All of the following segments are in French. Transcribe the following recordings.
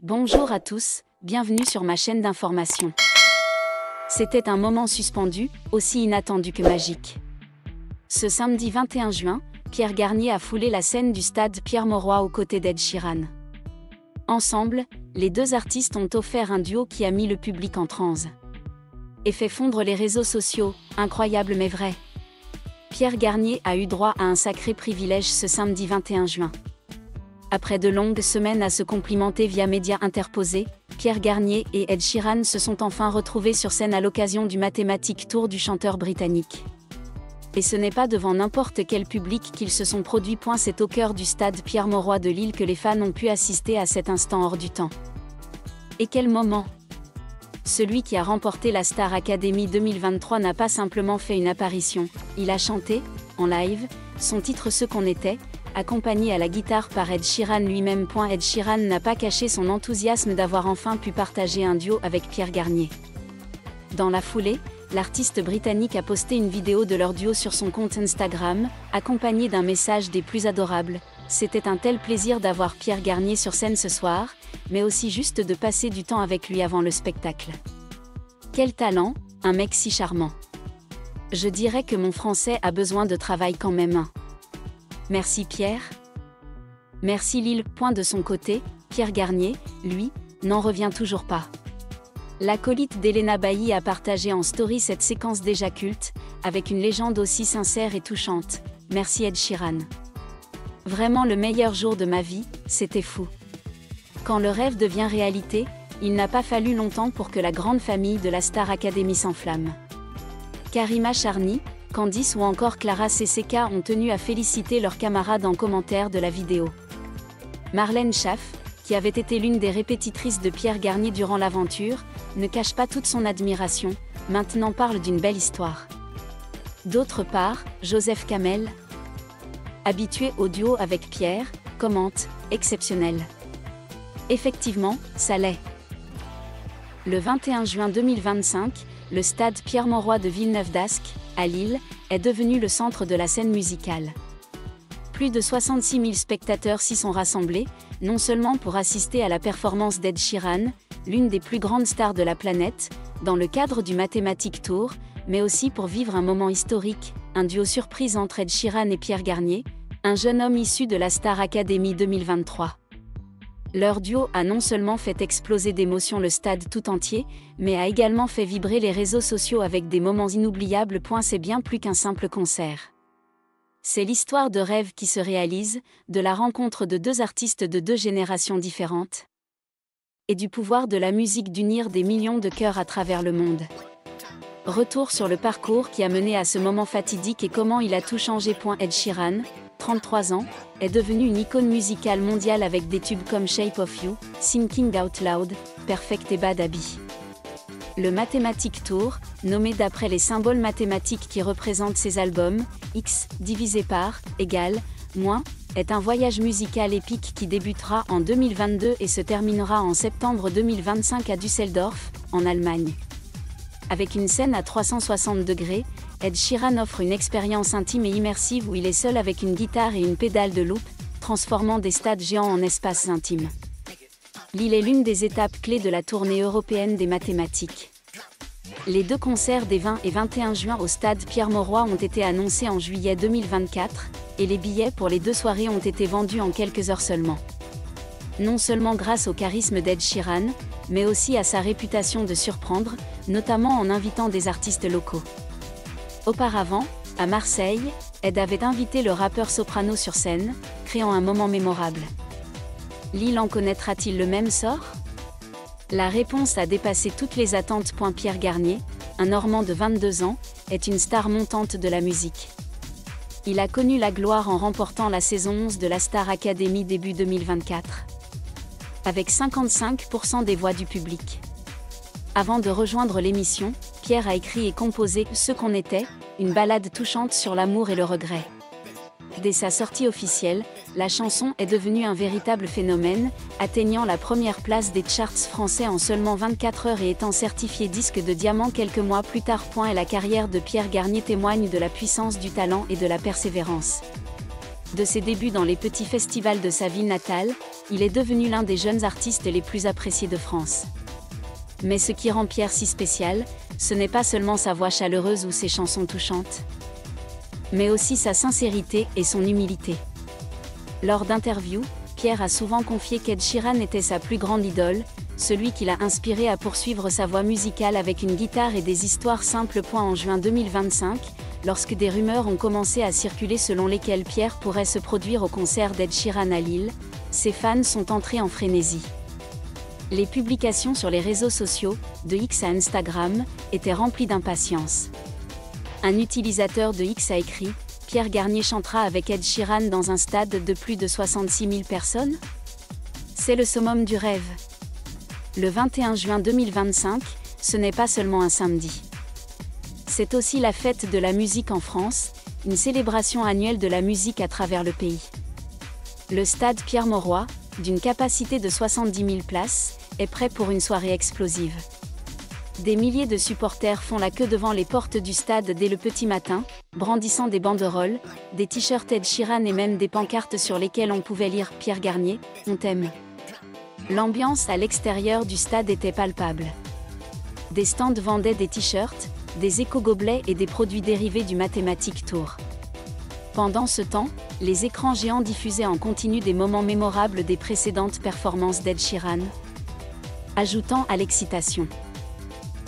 Bonjour à tous, bienvenue sur ma chaîne d'information. C'était un moment suspendu, aussi inattendu que magique. Ce samedi 21 juin, Pierre Garnier a foulé la scène du stade Pierre-Mauroy aux côtés d'Ed Sheeran. Ensemble, les deux artistes ont offert un duo qui a mis le public en transe et fait fondre les réseaux sociaux, incroyable mais vrai. Pierre Garnier a eu droit à un sacré privilège ce samedi 21 juin. Après de longues semaines à se complimenter via médias interposés, Pierre Garnier et Ed Sheeran se sont enfin retrouvés sur scène à l'occasion du Mathematic Tour du chanteur britannique. Et ce n'est pas devant n'importe quel public qu'ils se sont produits. C'est au cœur du stade Pierre-Mauroy de Lille que les fans ont pu assister à cet instant hors du temps. Et quel moment! Celui qui a remporté la Star Academy 2023 n'a pas simplement fait une apparition, il a chanté, en live, son titre Ce qu'on était, accompagné à la guitare par Ed Sheeran lui-même. Ed Sheeran n'a pas caché son enthousiasme d'avoir enfin pu partager un duo avec Pierre Garnier. Dans la foulée, l'artiste britannique a posté une vidéo de leur duo sur son compte Instagram, accompagnée d'un message des plus adorables. C'était un tel plaisir d'avoir Pierre Garnier sur scène ce soir, mais aussi juste de passer du temps avec lui avant le spectacle. Quel talent, un mec si charmant. Je dirais que mon français a besoin de travail quand même. Merci Pierre. Merci Lille. De son côté, Pierre Garnier, lui, n'en revient toujours pas. L'acolyte d'Elena Bailly a partagé en story cette séquence déjà culte, avec une légende aussi sincère et touchante. Merci Ed Sheeran. Vraiment le meilleur jour de ma vie, c'était fou. Quand le rêve devient réalité, il n'a pas fallu longtemps pour que la grande famille de la Star Academy s'enflamme. Karima Charny, Candice ou encore Clara CCK ont tenu à féliciter leurs camarades en commentaire de la vidéo. Marlène Schaff, qui avait été l'une des répétitrices de Pierre Garnier durant l'aventure, ne cache pas toute son admiration, maintenant parle d'une belle histoire. D'autre part, Joseph Kamel, habitué au duo avec Pierre, commente « Exceptionnel ». Effectivement, ça l'est. Le 21 juin 2025, le stade Pierre-Mauroy de Villeneuve-d'Ascq, à Lille, est devenu le centre de la scène musicale. Plus de 66 000 spectateurs s'y sont rassemblés, non seulement pour assister à la performance d'Ed Sheeran, l'une des plus grandes stars de la planète, dans le cadre du Mathematic Tour, mais aussi pour vivre un moment historique, un duo surprise entre Ed Sheeran et Pierre Garnier, un jeune homme issu de la Star Academy 2023. Leur duo a non seulement fait exploser d'émotion le stade tout entier, mais a également fait vibrer les réseaux sociaux avec des moments inoubliables. C'est bien plus qu'un simple concert. C'est l'histoire de rêve qui se réalise, de la rencontre de deux artistes de deux générations différentes, et du pouvoir de la musique d'unir des millions de cœurs à travers le monde. Retour sur le parcours qui a mené à ce moment fatidique et comment il a tout changé. Ed Sheeran, 33 ans, est devenu une icône musicale mondiale avec des tubes comme Shape of You, Thinking Out Loud, Perfect et Bad Habit. Le Mathematic Tour, nommé d'après les symboles mathématiques qui représentent ses albums, X divisé par, égale, moins, est un voyage musical épique qui débutera en 2022 et se terminera en septembre 2025 à Düsseldorf, en Allemagne. Avec une scène à 360 degrés, Ed Sheeran offre une expérience intime et immersive où il est seul avec une guitare et une pédale de loop, transformant des stades géants en espaces intimes. Lille est l'une des étapes clés de la tournée européenne des mathématiques. Les deux concerts des 20 et 21 juin au stade Pierre-Mauroy ont été annoncés en juillet 2024, et les billets pour les deux soirées ont été vendus en quelques heures seulement. Non seulement grâce au charisme d'Ed Sheeran, mais aussi à sa réputation de surprendre, notamment en invitant des artistes locaux. Auparavant, à Marseille, Ed avait invité le rappeur Soprano sur scène, créant un moment mémorable. Lille en connaîtra-t-il le même sort? La réponse a dépassé toutes les attentes. Pierre Garnier, un Normand de 22 ans, est une star montante de la musique. Il a connu la gloire en remportant la saison 11 de la Star Academy début 2024. Avec 55% des voix du public. Avant de rejoindre l'émission, Pierre a écrit et composé « Ce qu'on était », une ballade touchante sur l'amour et le regret. Dès sa sortie officielle, la chanson est devenue un véritable phénomène, atteignant la première place des charts français en seulement 24 heures et étant certifiée disque de diamant quelques mois plus tard. Et la carrière de Pierre Garnier témoigne de la puissance du talent et de la persévérance. De ses débuts dans les petits festivals de sa ville natale, il est devenu l'un des jeunes artistes les plus appréciés de France. Mais ce qui rend Pierre si spécial, ce n'est pas seulement sa voix chaleureuse ou ses chansons touchantes, mais aussi sa sincérité et son humilité. Lors d'interviews, Pierre a souvent confié qu'Ed Sheeran était sa plus grande idole, celui qui l'a inspiré à poursuivre sa voie musicale avec une guitare et des histoires simples. En juin 2025, lorsque des rumeurs ont commencé à circuler selon lesquelles Pierre pourrait se produire au concert d'Ed Sheeran à Lille, ses fans sont entrés en frénésie. Les publications sur les réseaux sociaux, de X à Instagram, étaient remplies d'impatience. Un utilisateur de X a écrit « Pierre Garnier chantera avec Ed Sheeran dans un stade de plus de 66 000 personnes ? C'est le summum du rêve !» Le 21 juin 2025, ce n'est pas seulement un samedi. C'est aussi la fête de la musique en France, une célébration annuelle de la musique à travers le pays. Le stade Pierre-Mauroy, d'une capacité de 70 000 places, est prêt pour une soirée explosive. Des milliers de supporters font la queue devant les portes du stade dès le petit matin, brandissant des banderoles, des t-shirts Ed Sheeran et même des pancartes sur lesquelles on pouvait lire « Pierre Garnier, on t'aime ». L'ambiance à l'extérieur du stade était palpable. Des stands vendaient des t-shirts, des éco-gobelets et des produits dérivés du Mathematic Tour. Pendant ce temps, les écrans géants diffusaient en continu des moments mémorables des précédentes performances d'Ed Sheeran, ajoutant à l'excitation.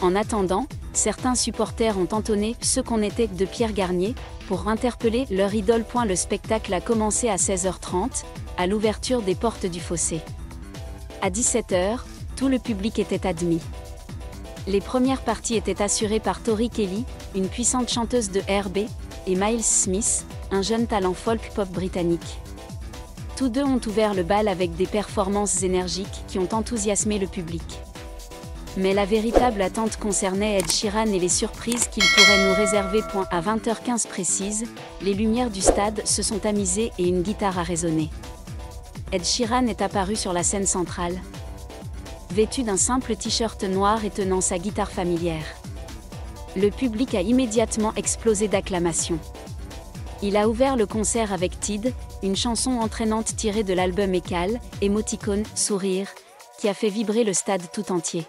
En attendant, certains supporters ont entonné « Ce qu'on était » de Pierre Garnier, pour interpeller leur idole. Le spectacle a commencé à 16h30, à l'ouverture des portes du fossé. À 17h, tout le public était admis. Les premières parties étaient assurées par Tori Kelly, une puissante chanteuse de R&B, et Miles Smith, un jeune talent folk-pop britannique. Tous deux ont ouvert le bal avec des performances énergiques qui ont enthousiasmé le public. Mais la véritable attente concernait Ed Sheeran et les surprises qu'il pourrait nous réserver. À 20h15 précise, les lumières du stade se sont tamisées et une guitare a résonné. Ed Sheeran est apparu sur la scène centrale, vêtu d'un simple t-shirt noir et tenant sa guitare familière. Le public a immédiatement explosé d'acclamations. Il a ouvert le concert avec Tid, une chanson entraînante tirée de l'album Écale, émoticône, sourire, qui a fait vibrer le stade tout entier.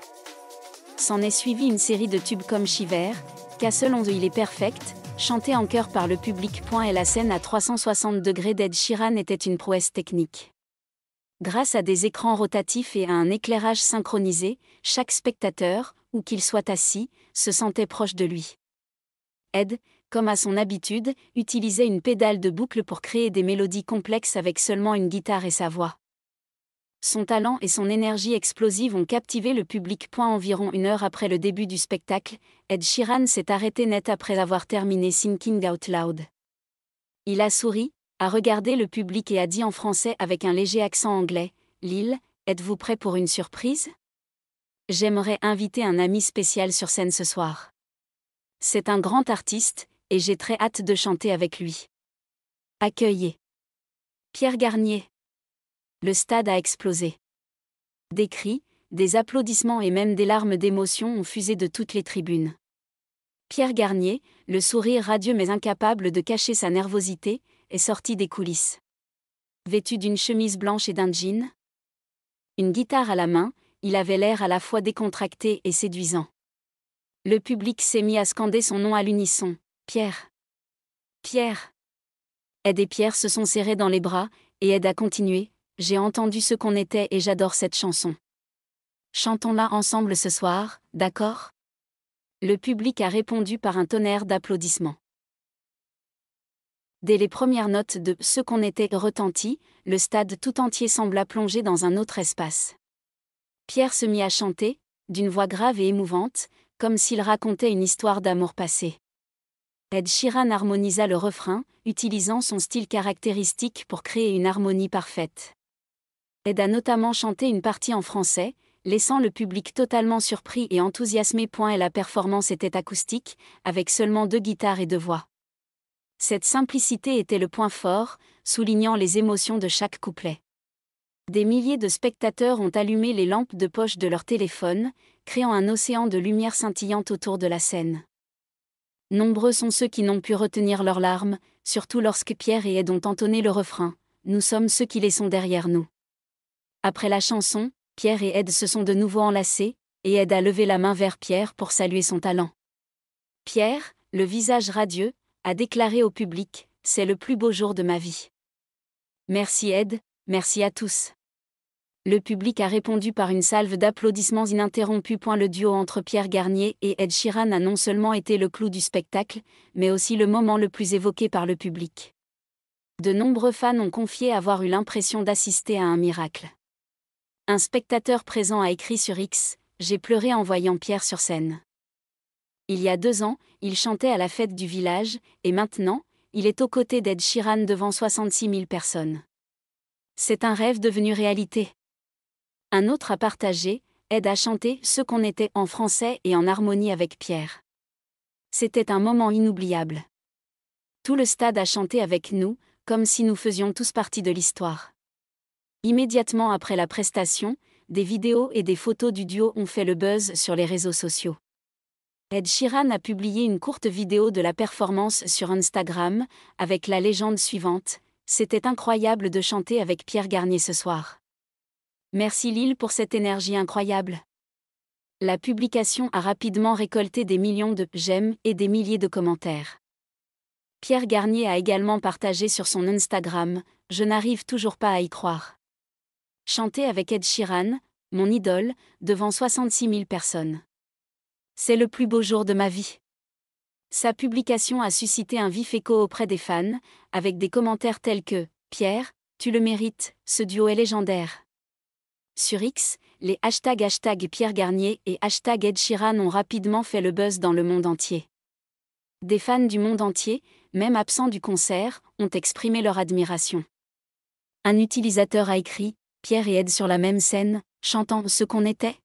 S'en est suivi une série de tubes comme Shiver, Castle on the Il est Perfect, chanté en chœur par le public. Et la scène à 360 degrés d'Ed Sheeran était une prouesse technique. Grâce à des écrans rotatifs et à un éclairage synchronisé, chaque spectateur, où qu'il soit assis, se sentait proche de lui. Ed, comme à son habitude, utilisait une pédale de boucle pour créer des mélodies complexes avec seulement une guitare et sa voix. Son talent et son énergie explosive ont captivé le public. Environ une heure après le début du spectacle, Ed Sheeran s'est arrêté net après avoir terminé Thinking Out Loud. Il a souri, a regardé le public et a dit en français avec un léger accent anglais « Lille, êtes-vous prêt pour une surprise ? J'aimerais inviter un ami spécial sur scène ce soir. C'est un grand artiste, et j'ai très hâte de chanter avec lui. Accueillez Pierre Garnier. » Le stade a explosé. Des cris, des applaudissements et même des larmes d'émotion ont fusé de toutes les tribunes. Pierre Garnier, le sourire radieux mais incapable de cacher sa nervosité, est sorti des coulisses. Vêtu d'une chemise blanche et d'un jean, une guitare à la main, il avait l'air à la fois décontracté et séduisant. Le public s'est mis à scander son nom à l'unisson. Pierre. Pierre. Ed et Pierre se sont serrés dans les bras, et Ed a continué. J'ai entendu ce qu'on était et j'adore cette chanson. Chantons-la ensemble ce soir, d'accord ? Le public a répondu par un tonnerre d'applaudissements. Dès les premières notes de « Ce qu'on était » retenties, le stade tout entier sembla plonger dans un autre espace. Pierre se mit à chanter, d'une voix grave et émouvante, comme s'il racontait une histoire d'amour passé. Ed Sheeran harmonisa le refrain, utilisant son style caractéristique pour créer une harmonie parfaite. Ed a notamment chanté une partie en français, laissant le public totalement surpris et enthousiasmé. Et la performance était acoustique, avec seulement 2 guitares et 2 voix. Cette simplicité était le point fort, soulignant les émotions de chaque couplet. Des milliers de spectateurs ont allumé les lampes de poche de leur téléphone, créant un océan de lumière scintillante autour de la scène. Nombreux sont ceux qui n'ont pu retenir leurs larmes, surtout lorsque Pierre et Ed ont entonné le refrain « Nous sommes ceux qui laissons derrière nous ». Après la chanson, Pierre et Ed se sont de nouveau enlacés, et Ed a levé la main vers Pierre pour saluer son talent. Pierre, le visage radieux, a déclaré au public « C'est le plus beau jour de ma vie ». Merci Ed, merci à tous. Le public a répondu par une salve d'applaudissements ininterrompus. Le duo entre Pierre Garnier et Ed Sheeran a non seulement été le clou du spectacle, mais aussi le moment le plus évoqué par le public. De nombreux fans ont confié avoir eu l'impression d'assister à un miracle. Un spectateur présent a écrit sur X « J'ai pleuré en voyant Pierre sur scène. Il y a 2 ans, il chantait à la fête du village, et maintenant, il est aux côtés d'Ed Sheeran devant 66 000 personnes. C'est un rêve devenu réalité. » Un autre a partagé, Ed a chanté ce qu'on était en français et en harmonie avec Pierre. C'était un moment inoubliable. Tout le stade a chanté avec nous, comme si nous faisions tous partie de l'histoire. Immédiatement après la prestation, des vidéos et des photos du duo ont fait le buzz sur les réseaux sociaux. Ed Sheeran a publié une courte vidéo de la performance sur Instagram, avec la légende suivante « C'était incroyable de chanter avec Pierre Garnier ce soir. Merci Lil pour cette énergie incroyable. » La publication a rapidement récolté des millions de « j'aime » et des milliers de commentaires. Pierre Garnier a également partagé sur son Instagram « Je n'arrive toujours pas à y croire. Chanter avec Ed Sheeran, mon idole, devant 66 000 personnes. C'est le plus beau jour de ma vie. » Sa publication a suscité un vif écho auprès des fans, avec des commentaires tels que « Pierre, tu le mérites, ce duo est légendaire. » Sur X, les hashtags Pierre Garnier et #Ed Sheeran ont rapidement fait le buzz dans le monde entier. Des fans du monde entier, même absents du concert, ont exprimé leur admiration. Un utilisateur a écrit « Pierre et Ed sur la même scène, chantant ce qu'on était.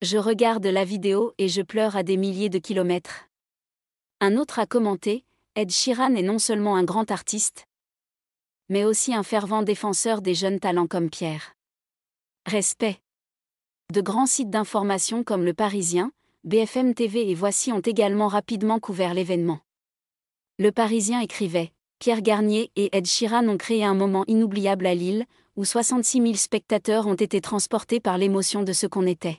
Je regarde la vidéo et je pleure à des milliers de kilomètres. » Un autre a commenté « Ed Sheeran est non seulement un grand artiste, mais aussi un fervent défenseur des jeunes talents comme Pierre. Respect. » De grands sites d'information comme Le Parisien, BFM TV et Voici ont également rapidement couvert l'événement. Le Parisien écrivait « Pierre Garnier et Ed Sheeran ont créé un moment inoubliable à Lille, où 66 000 spectateurs ont été transportés par l'émotion de ce qu'on était. »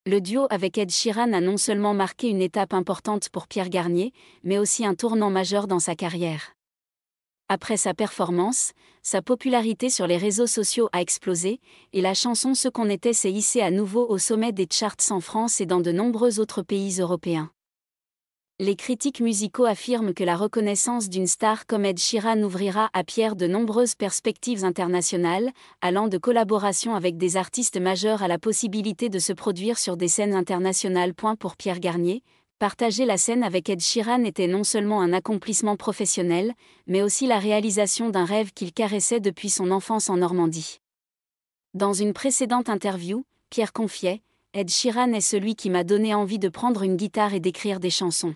Le duo avec Ed Sheeran a non seulement marqué une étape importante pour Pierre Garnier, mais aussi un tournant majeur dans sa carrière. Après sa performance, sa popularité sur les réseaux sociaux a explosé, et la chanson Ce qu'on était s'est hissée à nouveau au sommet des charts en France et dans de nombreux autres pays européens. Les critiques musicaux affirment que la reconnaissance d'une star comme Ed Sheeran ouvrira à Pierre de nombreuses perspectives internationales, allant de collaborations avec des artistes majeurs à la possibilité de se produire sur des scènes internationales. Pour Pierre Garnier, partager la scène avec Ed Sheeran était non seulement un accomplissement professionnel, mais aussi la réalisation d'un rêve qu'il caressait depuis son enfance en Normandie. Dans une précédente interview, Pierre confiait « Ed Sheeran est celui qui m'a donné envie de prendre une guitare et d'écrire des chansons.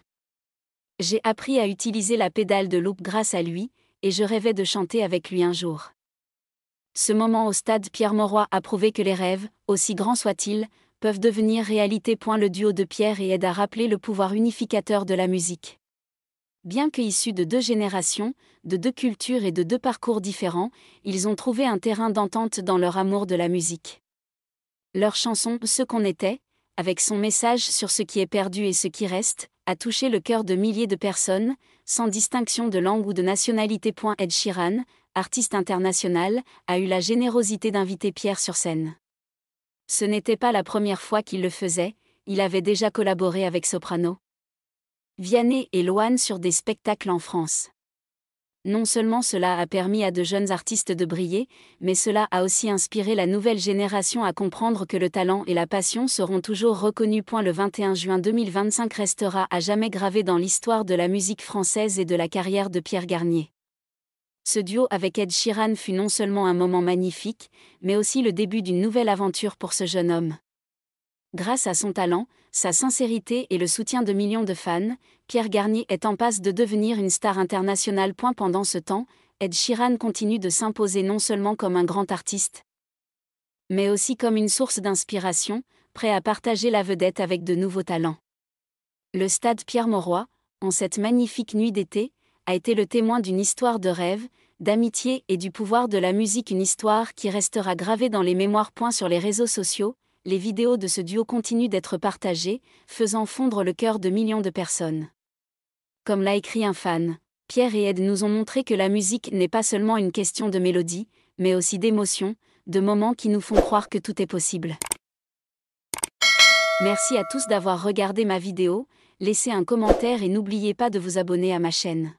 J'ai appris à utiliser la pédale de loop grâce à lui, et je rêvais de chanter avec lui un jour. » Ce moment au stade Pierre-Mauroy a prouvé que les rêves, aussi grands soient-ils, peuvent devenir réalité. Le duo de Pierre et Ed a rappelé le pouvoir unificateur de la musique. Bien que issus de 2 générations, de 2 cultures et de 2 parcours différents, ils ont trouvé un terrain d'entente dans leur amour de la musique. Leur chanson « Ce qu'on était », avec son message sur ce qui est perdu et ce qui reste, a touché le cœur de milliers de personnes, sans distinction de langue ou de nationalité. Ed Sheeran, artiste international, a eu la générosité d'inviter Pierre sur scène. Ce n'était pas la première fois qu'il le faisait, il avait déjà collaboré avec Soprano, Vianney et Loane sur des spectacles en France. Non seulement cela a permis à de jeunes artistes de briller, mais cela a aussi inspiré la nouvelle génération à comprendre que le talent et la passion seront toujours reconnus. Le 21 juin 2025 restera à jamais gravé dans l'histoire de la musique française et de la carrière de Pierre Garnier. Ce duo avec Ed Sheeran fut non seulement un moment magnifique, mais aussi le début d'une nouvelle aventure pour ce jeune homme. Grâce à son talent, sa sincérité et le soutien de millions de fans, Pierre Garnier est en passe de devenir une star internationale. Pendant ce temps, Ed Sheeran continue de s'imposer non seulement comme un grand artiste, mais aussi comme une source d'inspiration, prêt à partager la vedette avec de nouveaux talents. Le stade Pierre-Mauroy, en cette magnifique nuit d'été, a été le témoin d'une histoire de rêve, d'amitié et du pouvoir de la musique, une histoire qui restera gravée dans les mémoires. Sur les réseaux sociaux, les vidéos de ce duo continuent d'être partagées, faisant fondre le cœur de millions de personnes. Comme l'a écrit un fan, Pierre et Ed nous ont montré que la musique n'est pas seulement une question de mélodie, mais aussi d'émotion, de moments qui nous font croire que tout est possible. Merci à tous d'avoir regardé ma vidéo, laissez un commentaire et n'oubliez pas de vous abonner à ma chaîne.